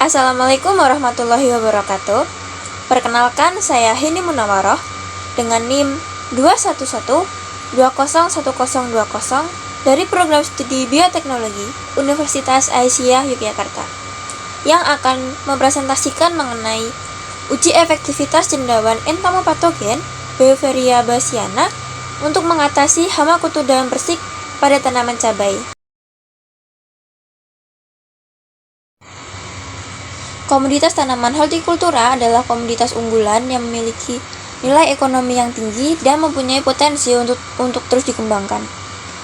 Assalamualaikum warahmatullahi wabarakatuh. Perkenalkan, saya Hini Munawaroh dengan NIM 211201020 dari Program Studi Bioteknologi Universitas Aisyah Yogyakarta yang akan mempresentasikan mengenai uji efektivitas cendawan entomopatogen Beauveria bassiana untuk mengatasi hama kutu daun persik pada tanaman cabai. Komoditas tanaman hortikultura adalah komoditas unggulan yang memiliki nilai ekonomi yang tinggi dan mempunyai potensi untuk terus dikembangkan.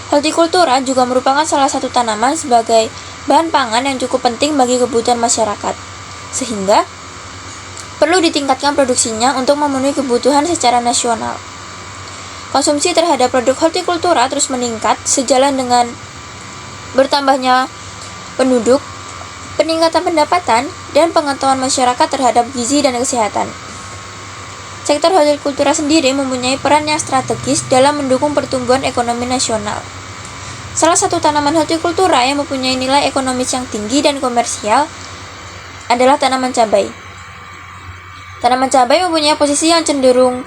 Hortikultura juga merupakan salah satu tanaman sebagai bahan pangan yang cukup penting bagi kebutuhan masyarakat, sehingga perlu ditingkatkan produksinya untuk memenuhi kebutuhan secara nasional. Konsumsi terhadap produk hortikultura terus meningkat sejalan dengan bertambahnya penduduk, peningkatan pendapatan, dan pengetahuan masyarakat terhadap gizi dan kesehatan. Sektor hortikultura sendiri mempunyai peran yang strategis dalam mendukung pertumbuhan ekonomi nasional. Salah satu tanaman hortikultura yang mempunyai nilai ekonomis yang tinggi dan komersial adalah tanaman cabai. Tanaman cabai mempunyai posisi yang cenderung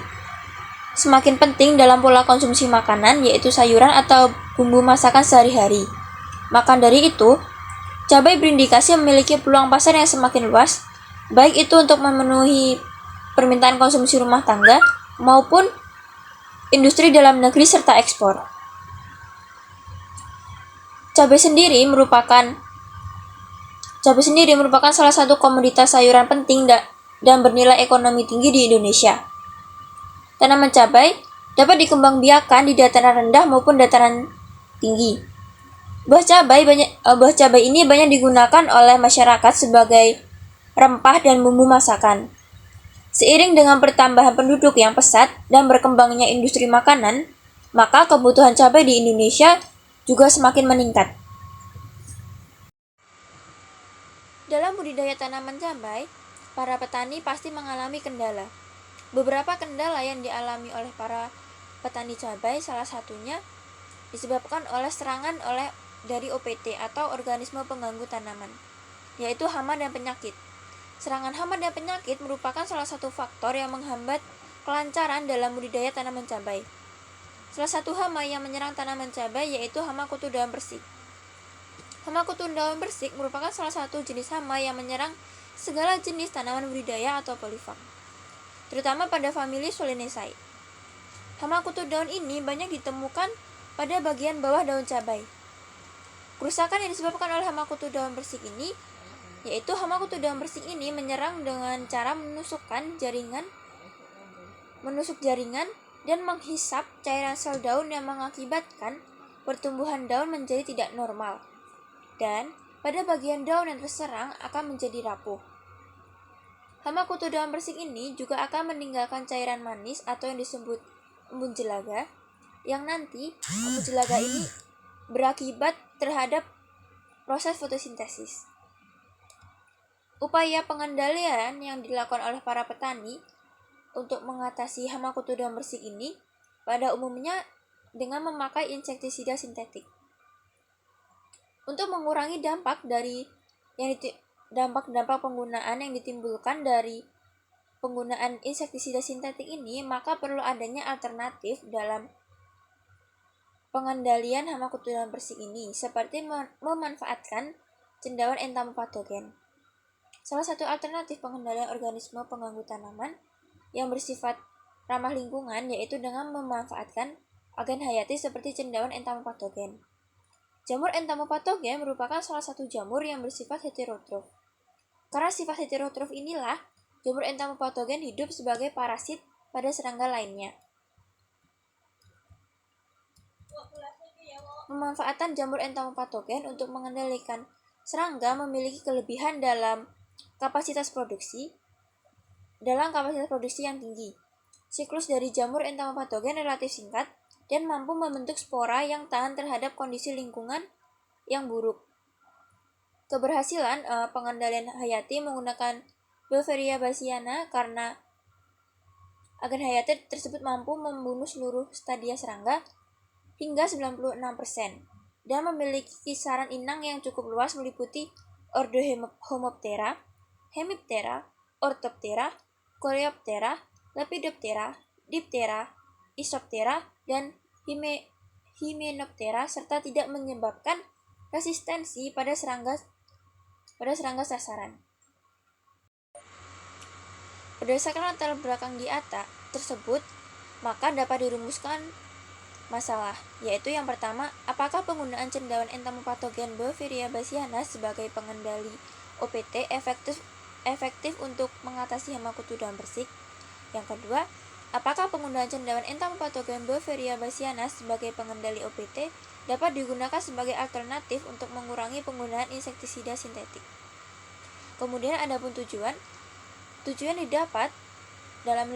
semakin penting dalam pola konsumsi makanan, yaitu sayuran atau bumbu masakan sehari-hari. Maka dari itu, cabai berindikasi memiliki peluang pasar yang semakin luas, baik itu untuk memenuhi permintaan konsumsi rumah tangga maupun industri dalam negeri serta ekspor. Cabai sendiri merupakan salah satu komoditas sayuran penting dan bernilai ekonomi tinggi di Indonesia. Tanaman cabai dapat dikembangbiakan di dataran rendah maupun dataran tinggi. Buah cabai ini banyak digunakan oleh masyarakat sebagai rempah dan bumbu masakan. Seiring dengan pertambahan penduduk yang pesat dan berkembangnya industri makanan, maka kebutuhan cabai di Indonesia juga semakin meningkat. Dalam budidaya tanaman cabai, para petani pasti mengalami kendala. Beberapa kendala yang dialami oleh para petani cabai salah satunya disebabkan oleh serangan dari OPT atau organisme pengganggu tanaman, yaitu hama dan penyakit. Serangan hama dan penyakit merupakan salah satu faktor yang menghambat kelancaran dalam budidaya tanaman cabai. Salah satu hama yang menyerang tanaman cabai yaitu hama kutu daun persik. Hama kutu daun persik merupakan salah satu jenis hama yang menyerang segala jenis tanaman budidaya atau polifag, terutama pada famili Solanaceae. Hama kutu daun ini banyak ditemukan pada bagian bawah daun cabai. Kerusakan yang disebabkan oleh hama kutu daun persik ini, yaitu hama kutu daun persik ini menyerang dengan cara menusuk jaringan dan menghisap cairan sel daun yang mengakibatkan pertumbuhan daun menjadi tidak normal, dan pada bagian daun yang terserang akan menjadi rapuh. Hama kutu daun persik ini juga akan meninggalkan cairan manis atau yang disebut embun jelaga, yang nanti embun jelaga ini berakibat terhadap proses fotosintesis. Upaya pengendalian yang dilakukan oleh para petani untuk mengatasi hama kutu daun persik ini pada umumnya dengan memakai insektisida sintetik. Untuk mengurangi dampak penggunaan yang ditimbulkan dari penggunaan insektisida sintetik ini, maka perlu adanya alternatif dalam pengendalian hama kutu daun persik ini, seperti memanfaatkan cendawan entomopatogen. Salah satu alternatif pengendalian organisme pengganggu tanaman yang bersifat ramah lingkungan yaitu dengan memanfaatkan agen hayati seperti cendawan entomopatogen. Jamur entomopatogen merupakan salah satu jamur yang bersifat heterotrof. Karena sifat heterotrof inilah, jamur entomopatogen hidup sebagai parasit pada serangga lainnya. Pemanfaatan jamur entomopatogen untuk mengendalikan serangga memiliki kelebihan dalam kapasitas produksi yang tinggi. Siklus dari jamur entomopatogen relatif singkat dan mampu membentuk spora yang tahan terhadap kondisi lingkungan yang buruk. Keberhasilan pengendalian hayati menggunakan Beauveria bassiana karena agen hayati tersebut mampu membunuh seluruh stadia serangga hingga 96% dan memiliki kisaran inang yang cukup luas meliputi ordo Homoptera, Hemiptera, Orthoptera, Coleoptera, Lepidoptera, Diptera, Isoptera, dan Hymenoptera serta tidak menyebabkan resistensi pada serangga sasaran. Berdasarkan latar belakang di atas tersebut, maka dapat dirumuskan masalah, yaitu yang pertama, apakah penggunaan cendawan entomopatogen Beauveria bassiana sebagai pengendali OPT efektif untuk mengatasi hama kutu daun bersih? Yang kedua, apakah penggunaan cendawan entomopatogen Beauveria bassiana sebagai pengendali OPT dapat digunakan sebagai alternatif untuk mengurangi penggunaan insektisida sintetik? Kemudian adapun tujuan yang didapat dalam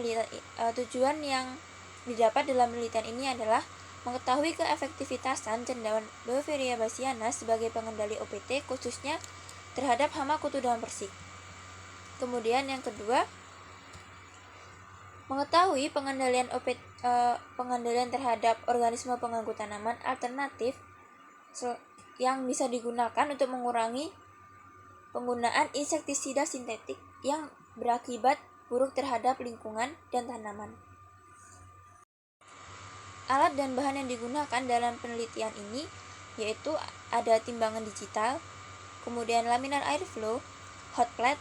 penelitian ini adalah mengetahui keefektivitasan cendawan Beauveria bassiana sebagai pengendali OPT khususnya terhadap hama kutu daun persik. Kemudian yang kedua, mengetahui pengendalian terhadap organisme pengganggu tanaman alternatif yang bisa digunakan untuk mengurangi penggunaan insektisida sintetik yang berakibat buruk terhadap lingkungan dan tanaman. Alat dan bahan yang digunakan dalam penelitian ini yaitu ada timbangan digital, kemudian laminar air flow, hot plate,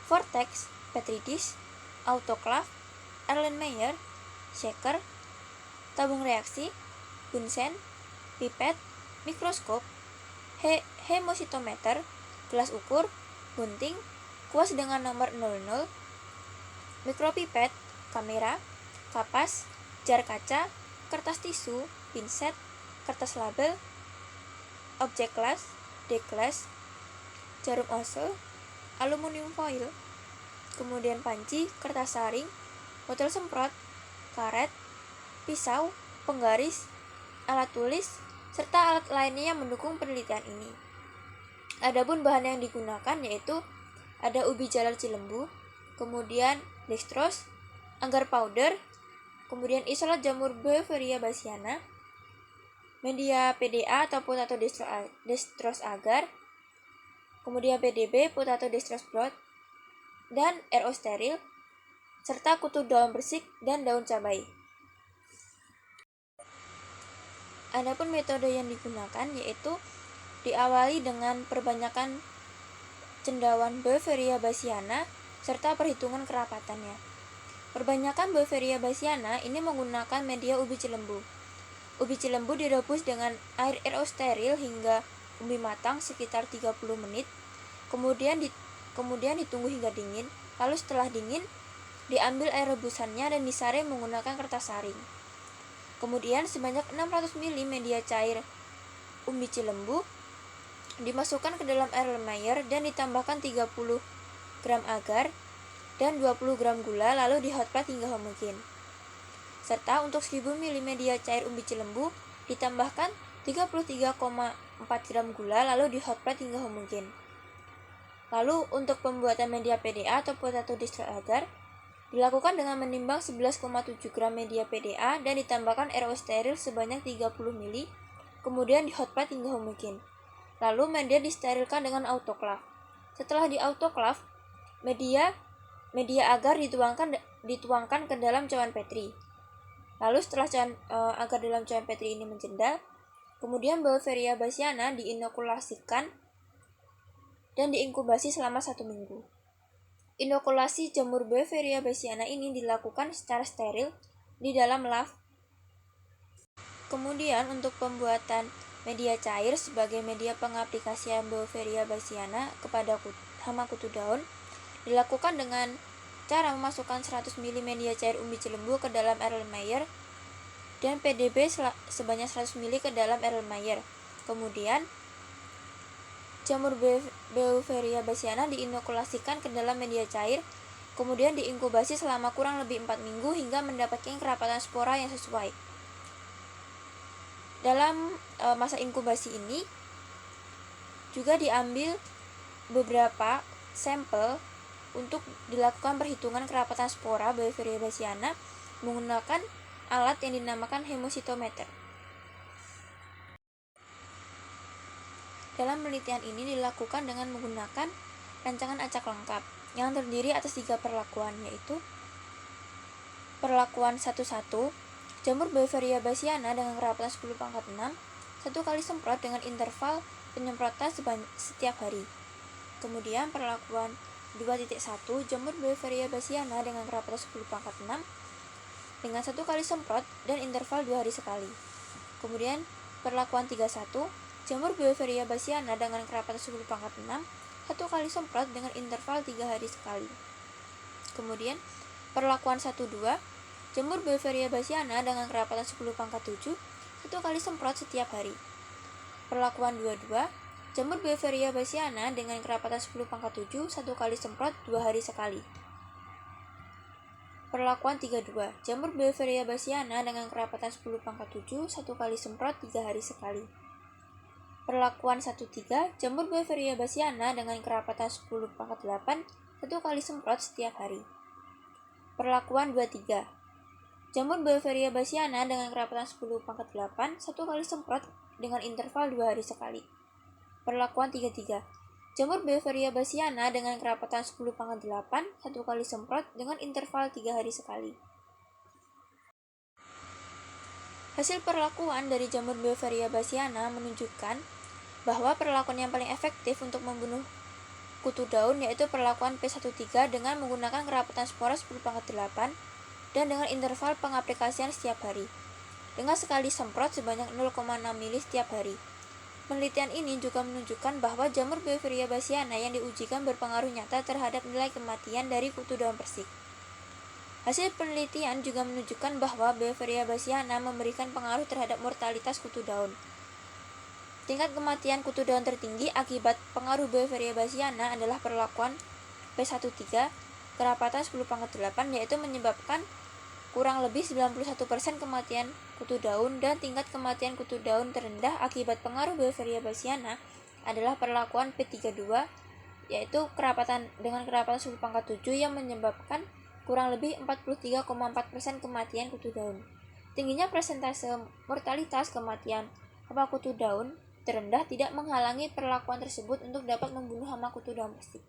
vortex, petri dish, autoclave, Erlenmeyer, shaker, tabung reaksi, bunsen, pipet, mikroskop, hemositometer, gelas ukur, gunting, kuas dengan nomor 00, mikropipet, kamera, kapas, jar kaca, kertas tisu, pinset, kertas label, objek glass, deglass, jarum ose, aluminium foil, kemudian panci, kertas saring, botol semprot, karet, pisau, penggaris, alat tulis, serta alat lainnya yang mendukung penelitian ini. Adapun bahan yang digunakan yaitu ada ubi jalar cilembu, kemudian dextrose, agar powder, kemudian isolat jamur Beauveria bassiana, media PDA atau potato dextrose agar, kemudian PDB potato dextrose broth, dan RO steril, serta kutu daun bersih dan daun cabai. Adapun metode yang digunakan yaitu diawali dengan perbanyakan cendawan Beauveria bassiana serta perhitungan kerapatannya. Perbanyakan Beauveria bassiana ini menggunakan media ubi cilembu. Ubi cilembu direbus dengan air RO steril hingga umbi matang sekitar 30 menit. Kemudian ditunggu hingga dingin. Lalu setelah dingin, diambil air rebusannya dan disaring menggunakan kertas saring. Kemudian sebanyak 600 ml media cair umbi cilembu dimasukkan ke dalam Erlenmeyer dan ditambahkan 30 gram agar dan 20 gram gula lalu di hotplate hingga homogen. Serta untuk 1000 ml media cair umbi cilembu ditambahkan 33,4 gram gula lalu di hotplate hingga homogen. Lalu untuk pembuatan media PDA atau potato dextrose agar dilakukan dengan menimbang 11,7 gram media PDA dan ditambahkan RO steril sebanyak 30 ml, kemudian di hotplate hingga homogen. Lalu media disterilkan dengan autoclave. Setelah di autoclave, media agar dituangkan ke dalam cawan petri. Lalu setelah agar dalam cawan petri ini menjendal, kemudian Beauveria bassiana diinokulasikan dan diinkubasi selama 1 minggu. Inokulasi jamur Beauveria bassiana ini dilakukan secara steril di dalam lab. Kemudian untuk pembuatan media cair sebagai media pengaplikasian Beauveria bassiana kepada hama kutu daun dilakukan dengan cara memasukkan 100 ml media cair umbi cilembu ke dalam Erlenmeyer dan PDB sebanyak 100 ml ke dalam Erlenmeyer. Kemudian jamur Beauveria bassiana diinokulasikan ke dalam media cair, kemudian diinkubasi selama kurang lebih 4 minggu hingga mendapatkan kerapatan spora yang sesuai. Dalam masa inkubasi ini juga diambil beberapa sampel untuk dilakukan perhitungan kerapatan spora Beauveria bassiana menggunakan alat yang dinamakan hemositometer. Dalam penelitian ini dilakukan dengan menggunakan rancangan acak lengkap. yang terdiri atas 3 perlakuan, yaitu perlakuan 1-1, jamur Beauveria bassiana dengan kerapatan 10⁻⁶, 1 kali semprot dengan interval penyemprotan setiap hari. Kemudian perlakuan 2.1, jamur Beauveria bassiana dengan kerapatan 10⁻⁶, dengan 1 kali semprot dan interval 2 hari sekali. Kemudian perlakuan 3.1, jamur Beauveria bassiana dengan kerapatan 10⁻⁶, 1 kali semprot dengan interval 3 hari sekali. Kemudian perlakuan 1-2, jamur Beauveria bassiana dengan kerapatan 10⁻⁷, 1 kali semprot setiap hari. Perlakuan 2-2, jamur Beauveria bassiana dengan kerapatan 10⁻⁷, 1 kali semprot 2 hari sekali. Perlakuan 3-2, jamur Beauveria bassiana dengan kerapatan 10⁻⁷, 1 kali semprot 3 hari sekali. Perlakuan 1-3, jamur Beauveria bassiana dengan kerapatan 10⁻⁸, 1 kali semprot setiap hari. Perlakuan 2-3, jamur Beauveria bassiana dengan kerapatan 10⁻⁸, 1 kali semprot dengan interval 2 hari sekali. Perlakuan 3-3, jamur Beauveria bassiana dengan kerapatan 10⁻⁸, 1 kali semprot dengan interval 3 hari sekali. Hasil perlakuan dari jamur Beauveria bassiana menunjukkan bahwa perlakuan yang paling efektif untuk membunuh kutu daun yaitu perlakuan P13 dengan menggunakan kerapatan spora 10⁻⁸ dan dengan interval pengaplikasian setiap hari, dengan sekali semprot sebanyak 0,6 ml setiap hari. Penelitian ini juga menunjukkan bahwa jamur Beauveria bassiana yang diujikan berpengaruh nyata terhadap nilai kematian dari kutu daun persik. Hasil penelitian juga menunjukkan bahwa Beauveria bassiana memberikan pengaruh terhadap mortalitas kutu daun. Tingkat kematian kutu daun tertinggi akibat pengaruh Beauveria bassiana adalah perlakuan P13 kerapatan 10⁻⁸, yaitu menyebabkan kurang lebih 91% kematian kutu daun, dan tingkat kematian kutu daun terendah akibat pengaruh Beauveria bassiana adalah perlakuan P32, yaitu dengan kerapatan 10⁻⁷, yang menyebabkan kurang lebih 43,4% kematian kutu daun. Tingginya persentase mortalitas kematian hama kutu daun terendah tidak menghalangi perlakuan tersebut untuk dapat membunuh hama kutu daun persik.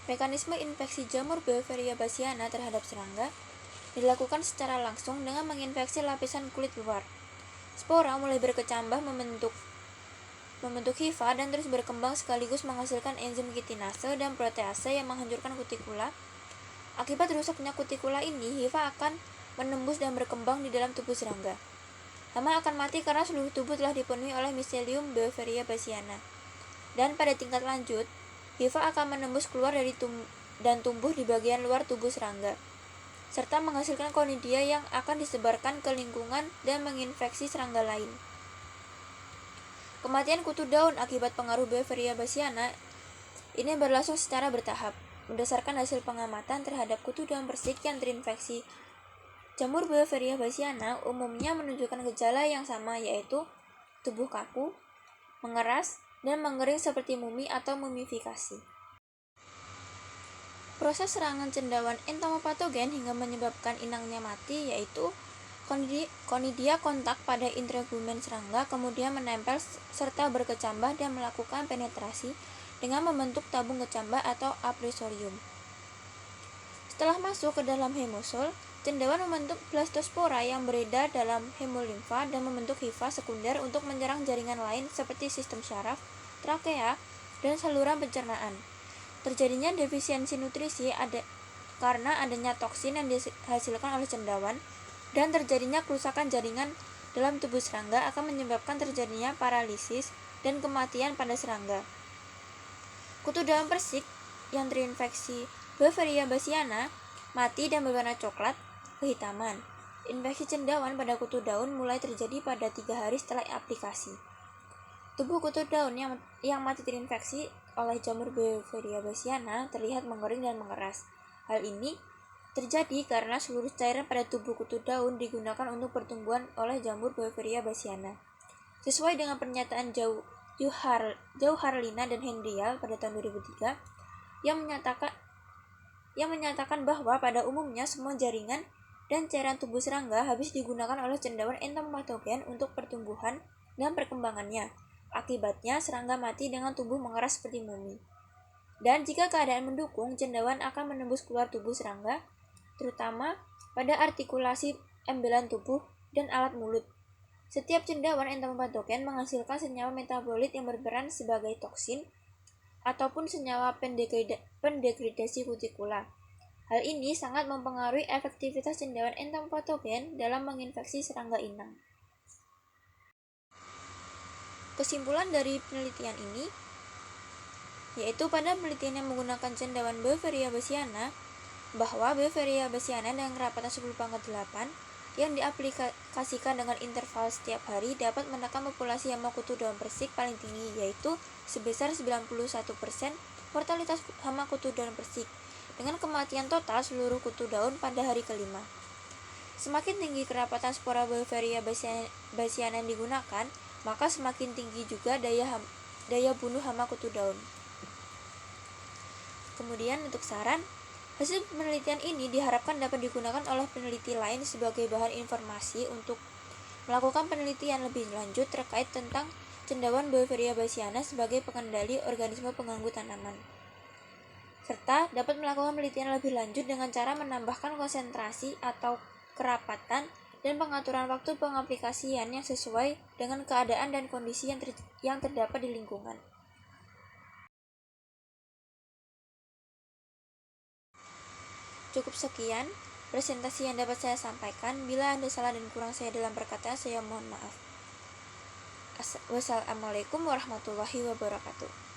Mekanisme infeksi jamur Beauveria bassiana terhadap serangga dilakukan secara langsung dengan menginfeksi lapisan kulit luar. Spora mulai berkecambah membentuk hifa dan terus berkembang sekaligus menghasilkan enzim kitinase dan protease yang menghancurkan kutikula. Akibat rusaknya kutikula ini, hifa akan menembus dan berkembang di dalam tubuh serangga. Hama akan mati karena seluruh tubuh telah dipenuhi oleh Mycelium Beauveria bassiana. Dan pada tingkat lanjut, hifa akan menembus keluar dari dan tumbuh di bagian luar tubuh serangga, serta menghasilkan konidia yang akan disebarkan ke lingkungan dan menginfeksi serangga lain. Kematian kutu daun akibat pengaruh Beauveria bassiana ini berlangsung secara bertahap, berdasarkan hasil pengamatan terhadap kutu daun persik yang terinfeksi. Jamur Beauveria bassiana umumnya menunjukkan gejala yang sama, yaitu tubuh kaku, mengeras, dan mengering seperti mumi atau mumifikasi. Proses serangan cendawan entomopatogen hingga menyebabkan inangnya mati, yaitu konidia kontak pada integumen serangga, kemudian menempel serta berkecambah dan melakukan penetrasi dengan membentuk tabung kecambah atau aprisorium. Setelah masuk ke dalam hemosol, cendawan membentuk blastospora yang beredar dalam hemolimfa dan membentuk hifa sekunder untuk menyerang jaringan lain seperti sistem syaraf, trakea, dan saluran pencernaan. Terjadinya defisiensi nutrisi karena adanya toksin yang dihasilkan oleh cendawan, dan terjadinya kerusakan jaringan dalam tubuh serangga akan menyebabkan terjadinya paralisis dan kematian pada serangga. Kutu daun persik yang terinfeksi Beauveria bassiana mati dan berwarna coklat kehitaman. Infeksi cendawan pada kutu daun mulai terjadi pada 3 hari setelah aplikasi. Tubuh kutu daun yang mati terinfeksi oleh jamur Beauveria bassiana terlihat mengering dan mengeras. Hal ini terjadi karena seluruh cairan pada tubuh kutu daun digunakan untuk pertumbuhan oleh jamur Beauveria bassiana. Sesuai dengan pernyataan Jauharlina dan Hendrial pada tahun 2003 yang menyatakan bahwa pada umumnya semua jaringan dan cairan tubuh serangga habis digunakan oleh cendawan entomopatogen untuk pertumbuhan dan perkembangannya. Akibatnya, serangga mati dengan tubuh mengeras seperti mumi. Dan jika keadaan mendukung, cendawan akan menembus keluar tubuh serangga, terutama pada artikulasi embelan tubuh dan alat mulut. Setiap cendawan entomopatogen menghasilkan senyawa metabolit yang berperan sebagai toksin ataupun senyawa pendegradasi kutikula. Hal ini sangat mempengaruhi efektivitas cendawan entomopatogen dalam menginfeksi serangga inang. Kesimpulan dari penelitian ini yaitu pada penelitian yang menggunakan cendawan Beauveria bassiana, bahwa Beauveria bassiana dengan kerapatan 10⁻8 yang diaplikasikan dengan interval setiap hari dapat menekan populasi hama kutu daun persik paling tinggi, yaitu sebesar 91% mortalitas hama kutu daun persik, dengan kematian total seluruh kutu daun pada hari kelima. Semakin tinggi kerapatan spora Beauveria bassiana yang digunakan, maka semakin tinggi juga daya bunuh hama kutu daun. Kemudian untuk saran, hasil penelitian ini diharapkan dapat digunakan oleh peneliti lain sebagai bahan informasi untuk melakukan penelitian lebih lanjut terkait tentang cendawan Beauveria bassiana sebagai pengendali organisme pengganggu tanaman, serta dapat melakukan penelitian lebih lanjut dengan cara menambahkan konsentrasi atau kerapatan dan pengaturan waktu pengaplikasian yang sesuai dengan keadaan dan kondisi yang terdapat di lingkungan. Cukup sekian presentasi yang dapat saya sampaikan. Bila Anda salah dan kurang saya dalam perkataan, saya mohon maaf. Wassalamualaikum warahmatullahi wabarakatuh.